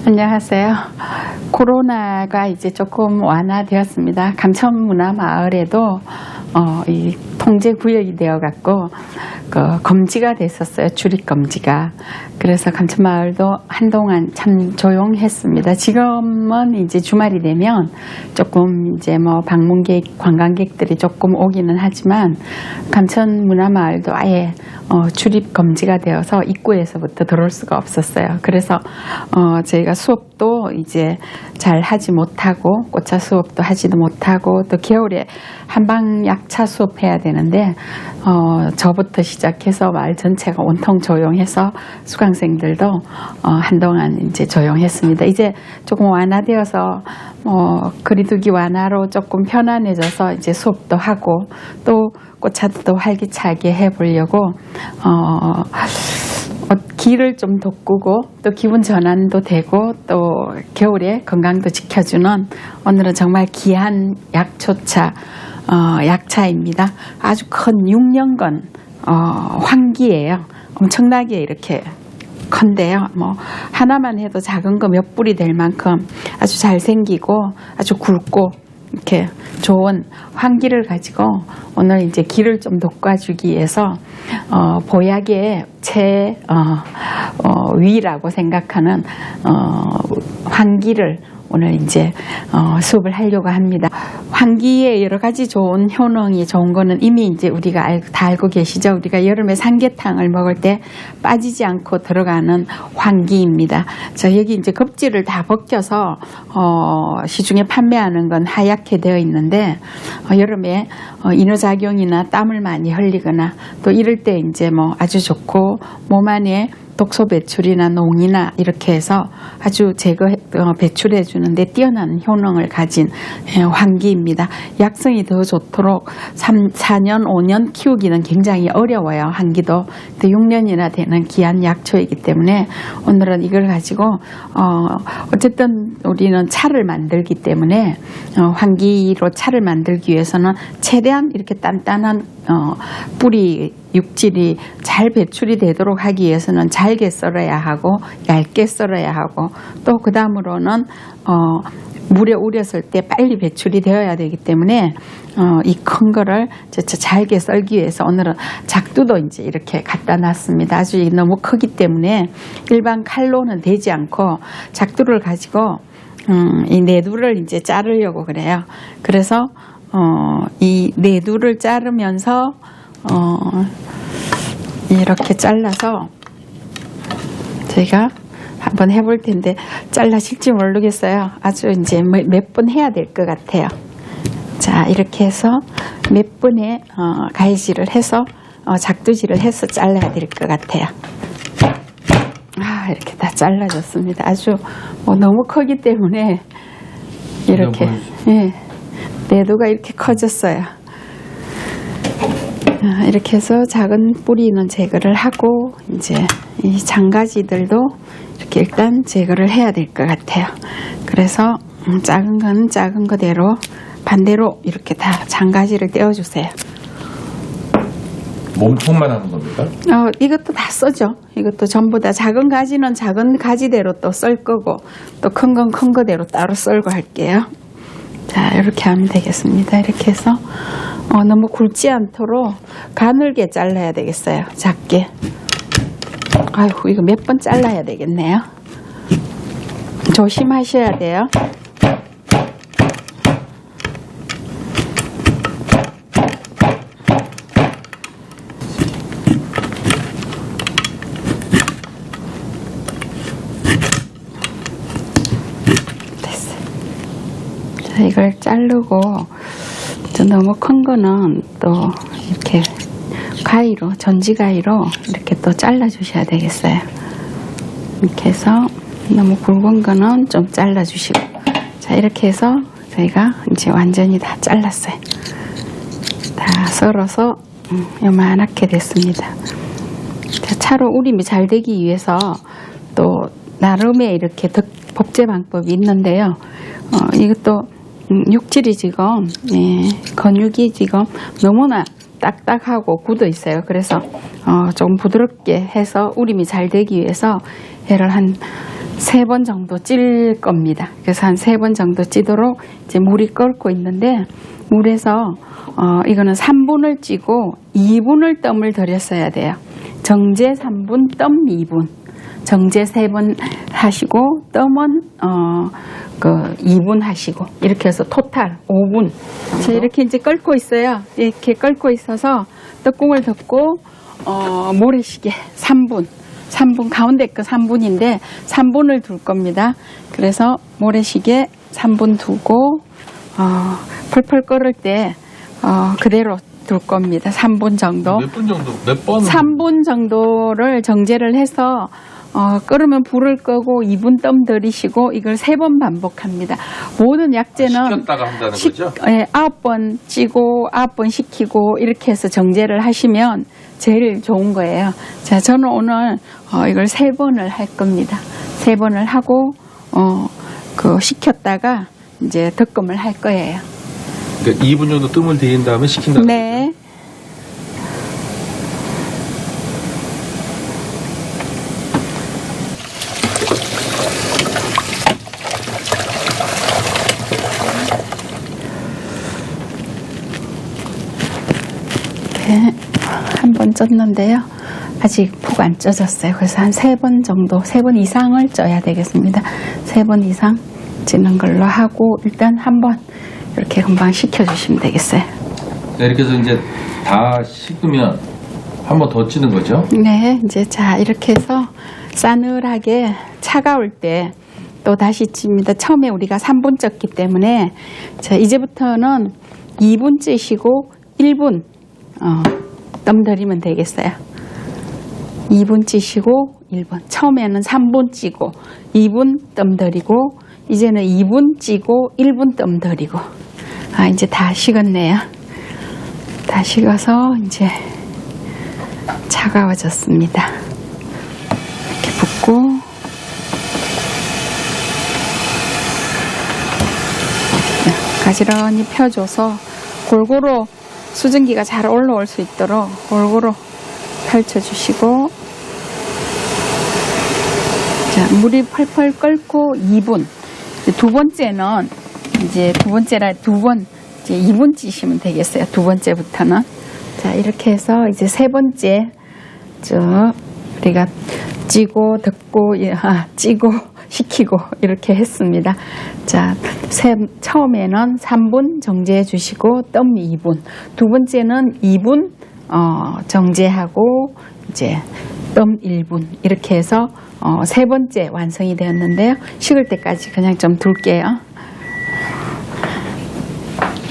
안녕하세요. 코로나가 이제 조금 완화되었습니다. 감천문화마을에도 이 통제구역이 되어갖고 검지가 됐었어요. 출입검지가. 그래서 감천마을도 한동안 참 조용했습니다. 지금은 이제 주말이 되면 조금 이제 방문객, 관광객들이 조금 오기는 하지만 감천문화마을도 아예 출입검지가 되어서 입구에서부터 들어올 수가 없었어요. 그래서 저희가 수업도 이제 잘 하지 못하고 꽃차 수업도 하지도 못하고 또 겨울에 한방약차 수업해야 되는데 저부터 시작해서 마을 전체가 온통 조용해서 수강생들도 한동안 이제 조용했습니다. 이제 조금 완화되어서 거리두기 완화로 조금 편안해져서 이제 수업도 하고 또 꽃차도 활기차게 해보려고 길을 좀 돋구고 또 기분 전환도 되고 또 겨울에 건강도 지켜주는 오늘은 정말 귀한 약초차 약차입니다. 아주 큰 6년근 황기예요. 엄청나게 이렇게 큰데요. 하나만 해도 작은 거 몇 뿌리 될 만큼 아주 잘생기고 아주 굵고 이렇게 좋은 황기를 가지고 오늘 이제 길을 좀 돋궈주기 위해서 보약의 위라고 생각하는 황기를 오늘 이제 수업을 하려고 합니다. 황기에 여러 가지 좋은 효능이 좋은 거는 이미 이제 우리가 다 알고 계시죠. 우리가 여름에 삼계탕을 먹을 때 빠지지 않고 들어가는 황기입니다. 자, 여기 이제 껍질을 다 벗겨서 시중에 판매하는 건 하얗게 되어 있는데 여름에 이노작용이나 땀을 많이 흘리거나 또 이럴 때 이제 아주 좋고 몸 안에 독소 배출이나 농이나 이렇게 해서 아주 배출해 주는데 뛰어난 효능을 가진 황기입니다. 약성이 더 좋도록 4년, 5년 키우기는 굉장히 어려워요. 황기도. 6년이나 되는 귀한 약초이기 때문에 오늘은 이걸 가지고 어쨌든 우리는 차를 만들기 때문에 황기로 차를 만들기 위해서는 최대한 이렇게 단단한 뿌리 육질이 잘 배출이 되도록 하기 위해서는 잘게 썰어야 하고 얇게 썰어야 하고 또 그 다음으로는 물에 우렸을 때 빨리 배출이 되어야 되기 때문에 이 큰 거를 잘게 썰기 위해서 오늘은 작두도 이제 이렇게 갖다 놨습니다. 아주 너무 크기 때문에 일반 칼로는 되지 않고 작두를 가지고 이 내두를 이제 자르려고 그래요. 그래서 이 내두를 자르면서 이렇게 잘라서 저희가 한번 해볼 텐데 잘라질지 모르겠어요. 아주 이제 몇 번 해야 될 것 같아요. 자, 이렇게 해서 몇 번의 가위질을 해서 작두질을 해서 잘라야 될 것 같아요. 이렇게 다 잘라졌습니다. 아주 너무 크기 때문에 이렇게 내두가 이렇게 커졌어요. 이렇게 해서 작은 뿌리는 제거를 하고 이제 이 장가지들도 이렇게 일단 제거를 해야 될 것 같아요. 그래서 작은 건 작은 거대로 반대로 이렇게 다 장가지를 떼어주세요. 몸통만 하는 겁니까? 이것도 다 써죠. 이것도 전부 다 작은 가지는 작은 가지대로 또 썰 거고 또 큰 건 큰 거대로 따로 썰고 할게요. 자, 이렇게 하면 되겠습니다. 이렇게 해서 너무 굵지 않도록 가늘게 잘라야 되겠어요. 작게. 아이고, 이거 몇 번 잘라야 되겠네요. 조심하셔야 돼요. 됐어요. 자, 이걸 자르고 너무 큰 거는 또 이렇게 가위로, 전지가위로 이렇게 또 잘라 주셔야 되겠어요. 이렇게 해서 너무 굵은 거는 좀 잘라 주시고, 자, 이렇게 해서 저희가 이제 완전히 다 잘랐어요. 다 썰어서 요만하게 됐습니다. 자, 차로 우림이 잘 되기 위해서 또 나름의 이렇게 복제 방법이 있는데요. 이것도 육질이 지금 근육이 지금 너무나 딱딱하고 굳어 있어요. 그래서 조금 부드럽게 해서 우림이 잘 되기 위해서 얘를 한 3번 정도 찔 겁니다. 그래서 한 3번 정도 찌도록 이제 물이 끓고 있는데, 물에서 이거는 3분을 찌고 2분을 뜸을 들였어야 돼요. 정제 3분, 뜸 2분. 정제 3번 하시고 뜸은 2분 하시고, 이렇게 해서 토탈 5분. 자, 이렇게 이제 끓고 있어요. 이렇게 끓고 있어서 떡국을 덮고 모래시계 3분 가운데 거 3분인데 3분을 둘 겁니다. 그래서 모래시계 3분 두고 펄펄 끓을 때 그대로 둘 겁니다. 3분 정도. 몇 분 정도? 몇 번? 3분 정도를 정제를 해서 끓으면 불을 끄고 2분 뜸 들이시고, 이걸 3번 반복합니다. 모든 약재는 식혔다가 한다는 거죠? 예, 9번 찌고 9번 식히고 이렇게 해서 정제를 하시면 제일 좋은 거예요. 자, 저는 오늘 이걸 3번을 할 겁니다. 3번을 하고 식혔다가 이제 덕금을 할 거예요. 그러니까 2분 정도 뜸을 들인 다음에 식힌다는 네. 거죠? 네, 한 번 쪘는데요. 아직 푹 안 쪄졌어요. 그래서 한 3번 정도, 3번 이상을 쪄야 되겠습니다. 3번 이상 찌는 걸로 하고, 일단 한번 이렇게 금방 식혀주시면 되겠어요. 네, 이렇게 해서 이제 다 식으면 한 번 더 찌는 거죠? 네, 이제 자, 이렇게 해서 싸늘하게 차가울 때 또 다시 찝니다. 처음에 우리가 3분 쪘기 때문에, 자, 이제부터는 2분 찌시고 1분 뜸 들이면 되겠어요. 2분 찌시고 1분. 처음에는 3분 찌고 2분 뜸 들이고, 이제는 2분 찌고 1분 뜸 들이고. 이제 다 식었네요. 다 식어서 이제 차가워졌습니다. 이렇게 붓고, 가지런히 펴줘서 골고루 수증기가 잘 올라올 수 있도록 골고루 펼쳐주시고, 자, 물이 펄펄 끓고 2분. 두 번째는 이제 두 번 이제 2분 찌시면 되겠어요. 두 번째부터는. 자, 이렇게 해서 이제 3번째 우리가 찌고 덮고 찌고 식히고 이렇게 했습니다. 자, 처음에는 3분 정제해 주시고 뜸 2분, 두 번째는 2분 정제하고 이제 뜸 1분, 이렇게 해서 3번째 완성이 되었는데요. 식을 때까지 그냥 좀 둘게요.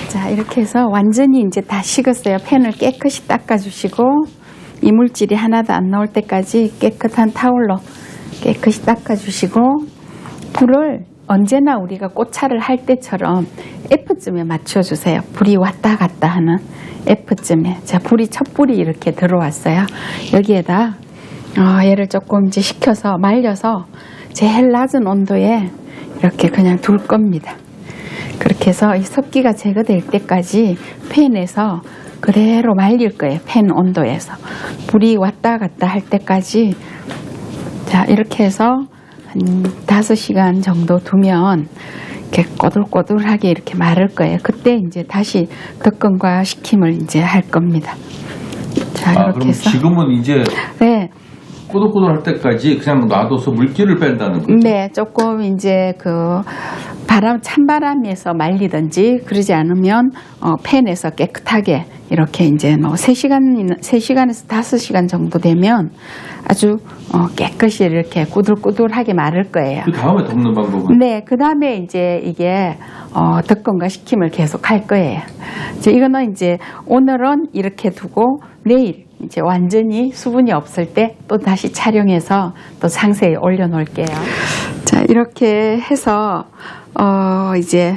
자, 이렇게 해서 완전히 이제 다 식었어요. 팬을 깨끗이 닦아주시고, 이물질이 하나도 안 나올 때까지 깨끗한 타올로 깨끗이 닦아주시고, 불을 언제나 우리가 꽃차를 할 때처럼 F쯤에 맞춰주세요. 불이 왔다 갔다 하는 F쯤에. 자, 첫 불이 이렇게 들어왔어요. 여기에다 얘를 조금 이제 식혀서 말려서 제일 낮은 온도에 이렇게 그냥 둘 겁니다. 그렇게 해서 이 습기가 제거될 때까지 팬에서 그대로 말릴 거예요. 팬 온도에서. 불이 왔다 갔다 할 때까지. 자, 이렇게 해서 한 5시간 정도 두면 이렇게 꼬들꼬들하게 이렇게 마를 거예요. 그때 이제 다시 덕건과 식힘을 이제 할 겁니다. 자, 이렇게 그럼 해서. 지금은 이제 네. 꼬들꼬들할 때까지 그냥 놔둬서 물기를 뺀다는 거죠? 네, 조금 이제 찬바람에서 말리든지, 그러지 않으면 팬에서 깨끗하게 이렇게 이제 3시간에서 5시간 정도 되면 아주 깨끗이 이렇게 꾸들꾸들하게 마를 거예요. 그 다음에 덮는 방법은? 네, 그 다음에 이제 이게 덕건과 식힘을 계속 할 거예요. 이제 이거는 이제 오늘은 이렇게 두고 내일 이제 완전히 수분이 없을 때 또 다시 촬영해서 또 상세히 올려놓을게요. 자, 이렇게 해서 이제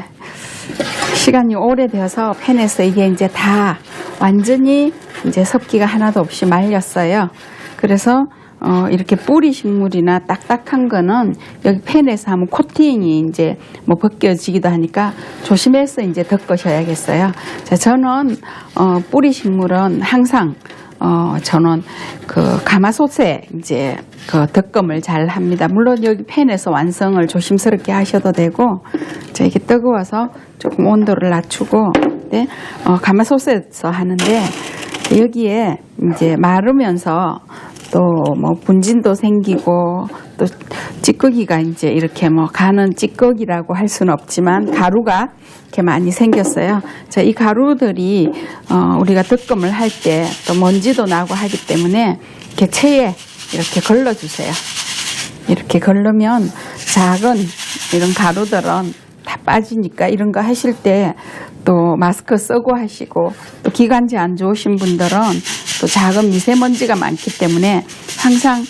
시간이 오래되어서 팬에서 이게 이제 다 완전히 이제 습기가 하나도 없이 말렸어요. 그래서 이렇게 뿌리 식물이나 딱딱한 거는 여기 팬에서 하면 코팅이 이제 벗겨지기도 하니까 조심해서 이제 덮으셔야겠어요. 자, 저는 뿌리 식물은 항상 저는 그 가마솥에 이제 그 덕검을 잘 합니다. 물론 여기 팬에서 완성을 조심스럽게 하셔도 되고, 자, 이게 뜨거워서 조금 온도를 낮추고, 네, 가마솥에서 하는데, 여기에 이제 마르면서 또 뭐 분진도 생기고 또 찌꺼기가 이제 이렇게 뭐 가는 찌꺼기라고 할 수는 없지만 가루가 이렇게 많이 생겼어요. 자, 이 가루들이 우리가 덕검을 할 때 또 먼지도 나고 하기 때문에 이렇게 체에 이렇게 걸러주세요. 이렇게 걸르면 작은 이런 가루들은 다 빠지니까 이런 거 하실 때 또 마스크 쓰고 하시고 또 기관지 안 좋으신 분들은 또 작은 미세먼지가 많기 때문에 항상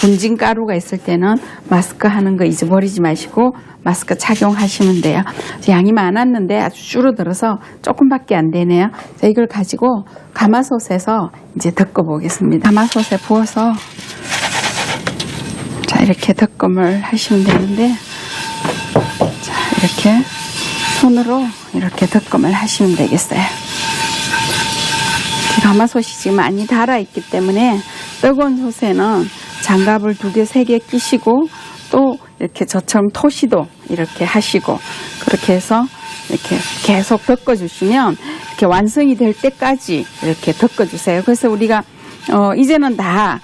분진 가루가 있을 때는 마스크 하는 거 잊어버리지 마시고 마스크 착용하시면 돼요. 양이 많았는데 아주 줄어들어서 조금밖에 안 되네요. 자, 이걸 가지고 가마솥에서 이제 덮어 보겠습니다. 가마솥에 부어서 자, 이렇게 덕검을 하시면 되는데, 자, 이렇게 손으로 이렇게 덕검을 하시면 되겠어요. 가마솥이 지금 많이 달아있기 때문에 뜨거운 솥에는 장갑을 2개, 3개 끼시고 또 이렇게 저처럼 토시도 이렇게 하시고 그렇게 해서 이렇게 계속 덮어주시면 이렇게 완성이 될 때까지 이렇게 덮어주세요. 그래서 우리가 이제는 다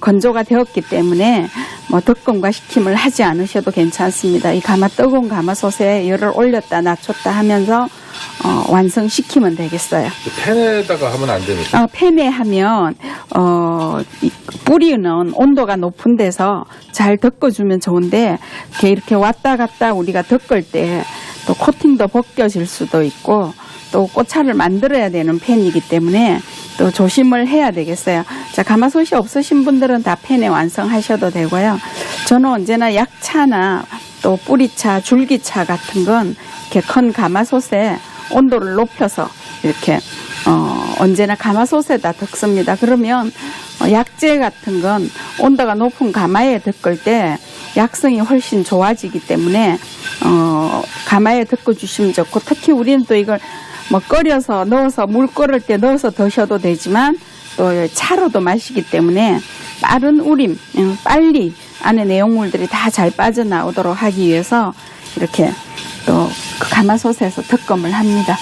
건조가 되었기 때문에 뭐 덕검과 식힘을 하지 않으셔도 괜찮습니다. 이 뜨거운 가마솥에 열을 올렸다 낮췄다 하면서 완성시키면 되겠어요. 팬에다가 하면 안 됩니까? 팬에 하면 이 뿌리는 온도가 높은 데서 잘 덮어주면 좋은데 이렇게 왔다 갔다 우리가 덮을 때 또 코팅도 벗겨질 수도 있고 또 꽃차를 만들어야 되는 팬이기 때문에 또 조심을 해야 되겠어요. 자, 가마솥이 없으신 분들은 다 팬에 완성하셔도 되고요. 저는 언제나 약차나 또 뿌리차, 줄기차 같은 건 이렇게 큰 가마솥에 온도를 높여서 이렇게 언제나 가마솥에다 덮습니다. 그러면 약재 같은 건 온도가 높은 가마에 덮을 때 약성이 훨씬 좋아지기 때문에 가마에 덮어주시면 좋고, 특히 우리는 또 이걸 뭐 끓여서 넣어서 물 끓을 때 넣어서 드셔도 되지만 또 차로도 마시기 때문에 빠른 우림, 빨리 안에 내용물들이 다 잘 빠져나오도록 하기 위해서 이렇게 또 그 가마솥에서 덕검을 합니다.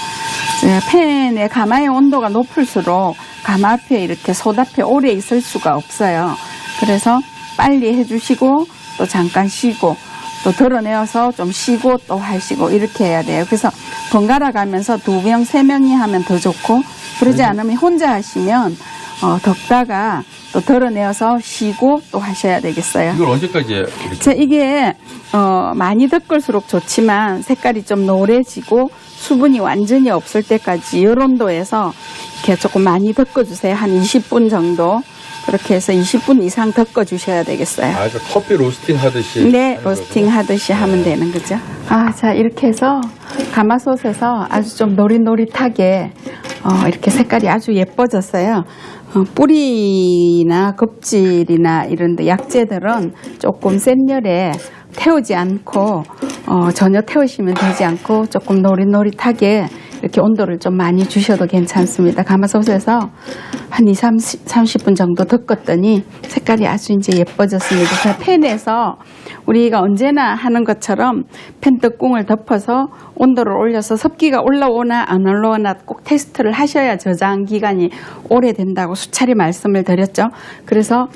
팬의 가마의 온도가 높을수록 가마 앞에 이렇게 솥 앞에 오래 있을 수가 없어요. 그래서 빨리 해주시고 또 잠깐 쉬고 또 덜어내어서 좀 쉬고 또 하시고 이렇게 해야 돼요. 그래서 번갈아 가면서 2명, 3명이 하면 더 좋고, 그러지 않으면 혼자 하시면 덮다가 또 덜어내어서 쉬고 또 하셔야 되겠어요. 이걸 언제까지 이렇게? 자, 이게 많이 덮을수록 좋지만 색깔이 좀 노래지고 수분이 완전히 없을 때까지 열온도에서 이렇게 조금 많이 덮어주세요. 한 20분 정도. 그렇게 해서 20분 이상 덮어주셔야 되겠어요. 그러니까 커피 로스팅 하듯이. 네, 로스팅 하듯이 하면 되는 거죠. 자, 이렇게 해서 가마솥에서 아주 좀 노릿노릿하게 이렇게 색깔이 아주 예뻐졌어요. 뿌리나 껍질이나 이런 데 약재들은 조금 센 열에 태우지 않고 전혀 태우시면 되지 않고 조금 노릿노릿하게 이렇게 온도를 좀 많이 주셔도 괜찮습니다. 가마솥에서 한 30분 정도 덮었더니 색깔이 아주 이제 예뻐졌습니다. 팬에서 우리가 언제나 하는 것처럼 팬 뚜껑을 덮어서 온도를 올려서 습기가 올라오나 안 올라오나 꼭 테스트를 하셔야 저장 기간이 오래된다고 수차례 말씀을 드렸죠. 그래서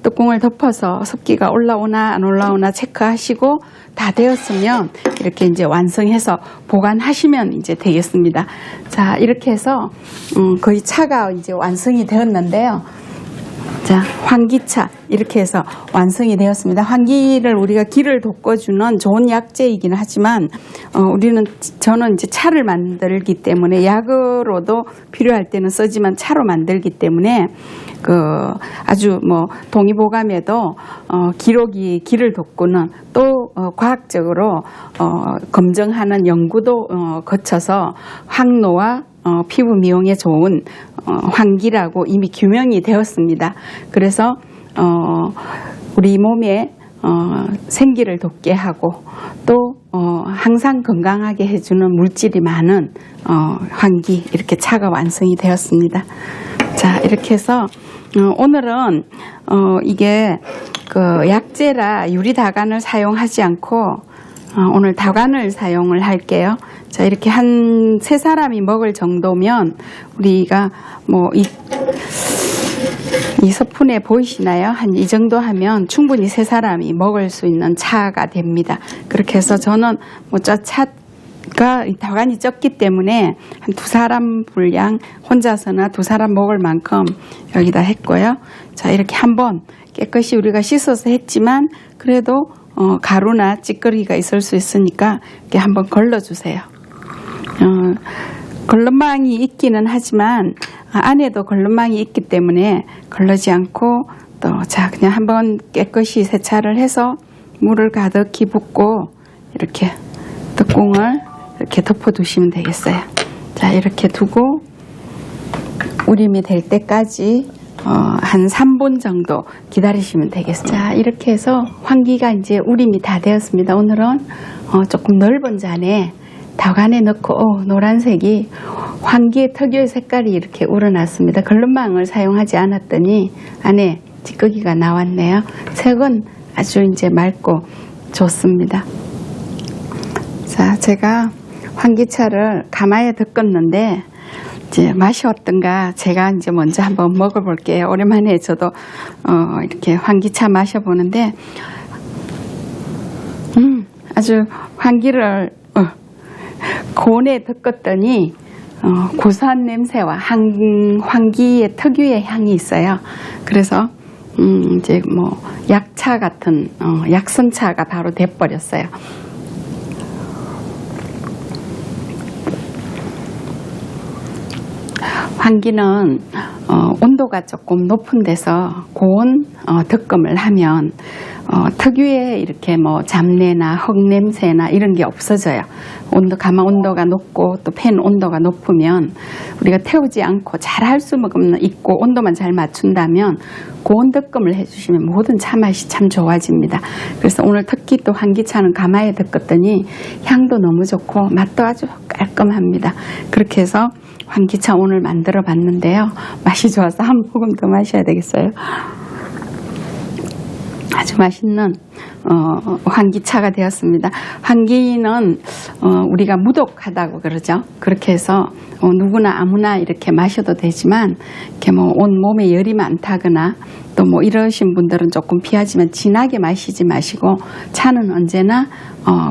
뚜껑을 덮어서 습기가 올라오나 안 올라오나 체크하시고 다 되었으면 이렇게 이제 완성해서 보관하시면 이제 되겠습니다. 자, 이렇게 해서 거의 차가 이제 완성이 되었는데요. 자, 환기차 이렇게 해서 완성이 되었습니다. 환기를 우리가 기를 돋궈주는 좋은 약재이긴 하지만 저는 이제 차를 만들기 때문에 약으로도 필요할 때는 쓰지만 차로 만들기 때문에 아주 뭐 동의보감에도 기를 돋구는 또 과학적으로 검증하는 연구도 거쳐서 항노와 피부 미용에 좋은 환기라고 이미 규명이 되었습니다. 그래서 우리 몸에 생기를 돋게 하고 또 항상 건강하게 해주는 물질이 많은 환기 이렇게 차가 완성이 되었습니다. 자, 이렇게 해서 오늘은 이게 그 약재라 유리다간을 사용하지 않고 오늘 다간을 사용을 할게요. 자, 이렇게 한 3사람이 먹을 정도면 우리가 뭐 이 스푼에 보이시나요? 한 이 정도 하면 충분히 3사람이 먹을 수 있는 차가 됩니다. 그렇게 해서 저는 뭐 저 차가 다간이 적기 때문에 한 2사람 분량 혼자서나 2사람 먹을 만큼 여기다 했고요. 자, 이렇게 한번 깨끗이 우리가 씻어서 했지만 그래도 가루나 찌꺼기가 있을 수 있으니까 이렇게 한번 걸러주세요. 걸름망이 있기는 하지만 안에도 걸름망이 있기 때문에 걸르지 않고 또 자 그냥 한번 깨끗이 세차를 해서 물을 가득히 붓고 이렇게 뚜껑을 이렇게 덮어두시면 되겠어요. 자, 이렇게 두고 우림이 될 때까지 한 3분 정도 기다리시면 되겠습니다. 자, 이렇게 해서 환기가 이제 우림이 다 되었습니다. 오늘은 조금 넓은 잔에 다간에 넣고 노란색이 환기의 특유의 색깔이 이렇게 우러났습니다. 걸름망을 사용하지 않았더니 안에 찌꺼기가 나왔네요. 색은 아주 이제 맑고 좋습니다. 자, 제가 환기차를 가마에 덮었는데 이제 맛이 어떤가 제가 이제 먼저 한번 먹어볼게요. 오랜만에 저도 이렇게 환기차 마셔보는데 아주 환기를 고온에 덮었더니 고소한 냄새와 환기의 특유의 향이 있어요. 그래서 이제 뭐 약차 같은 약선차가 바로 돼버렸어요. 환기는 온도가 조금 높은 데서 고온 덮음을 하면 특유의 이렇게 뭐 잡내나 흙냄새나 이런 게 없어져요. 가마 온도가 높고 또 팬 온도가 높으면 우리가 태우지 않고 잘 할 수 있고 온도만 잘 맞춘다면 고온 덮음을 해주시면 모든 차 맛이 참 좋아집니다. 그래서 오늘 특히 또 환기차는 가마에 덮었더니 향도 너무 좋고 맛도 아주 깔끔합니다. 그렇게 해서 환기차 오늘 만들어 봤는데요. 맛이 좋아서 한 모금 더 마셔야 되겠어요. 아주 맛있는 환기차가 되었습니다. 환기는 우리가 무독하다고 그러죠. 그렇게 해서 누구나 아무나 이렇게 마셔도 되지만 이렇게 뭐 온몸에 열이 많다거나 또 뭐 이러신 분들은 조금 피하지만 진하게 마시지 마시고 차는 언제나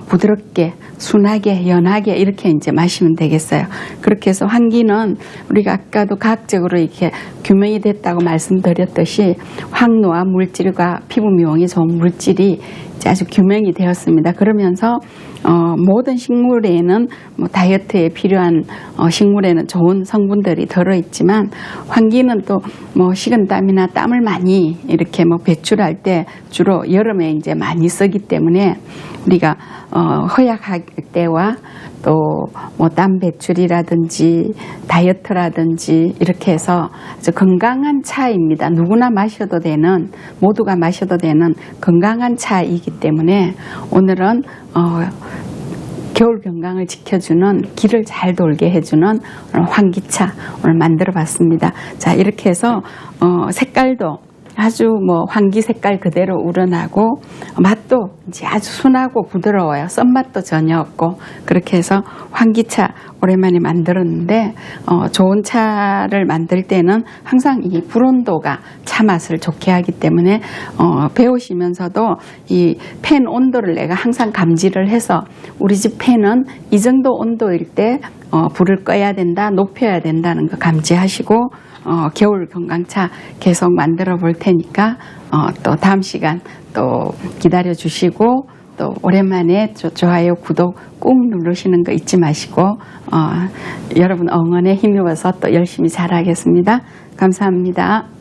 부드럽게 순하게 연하게 이렇게 이제 마시면 되겠어요. 그렇게 해서 환기는 우리가 아까도 과학적으로 이렇게 규명이 됐다고 말씀드렸듯이 황노화 물질과 피부 미용에 좋은 물질이 이제 아주 규명이 되었습니다. 그러면서 모든 식물에는 뭐 다이어트에 필요한 식물에는 좋은 성분들이 들어있지만 환기는 또 뭐 식은땀이나 땀을 많이 이렇게 뭐 배출할 때 주로 여름에 이제 많이 쓰기 때문에 우리가 허약할 때와 또 뭐 땀 배출이라든지 다이어트라든지 이렇게 해서 아주 건강한 차입니다. 누구나 마셔도 되는 모두가 마셔도 되는 건강한 차이기 때문에 오늘은 겨울 건강을 지켜주는 기를 잘 돌게 해주는 환기차 오늘 만들어 봤습니다. 자, 이렇게 해서 색깔도 아주 뭐 환기 색깔 그대로 우러나고 맛도 이제 아주 순하고 부드러워요. 썬맛도 전혀 없고 그렇게 해서 환기차 오랜만에 만들었는데 좋은 차를 만들 때는 항상 이 불온도가 차 맛을 좋게 하기 때문에 배우시면서도 이 팬 온도를 내가 항상 감지를 해서 우리 집 팬은 이 정도 온도일 때 불을 꺼야 된다, 높여야 된다는 거 감지하시고 겨울 건강차 계속 만들어 볼 테니까 또 다음 시간 또 기다려 주시고 또 오랜만에 좋아요, 구독 꾹 누르시는 거 잊지 마시고 여러분 응원에 힘입어서 또 열심히 잘하겠습니다. 감사합니다.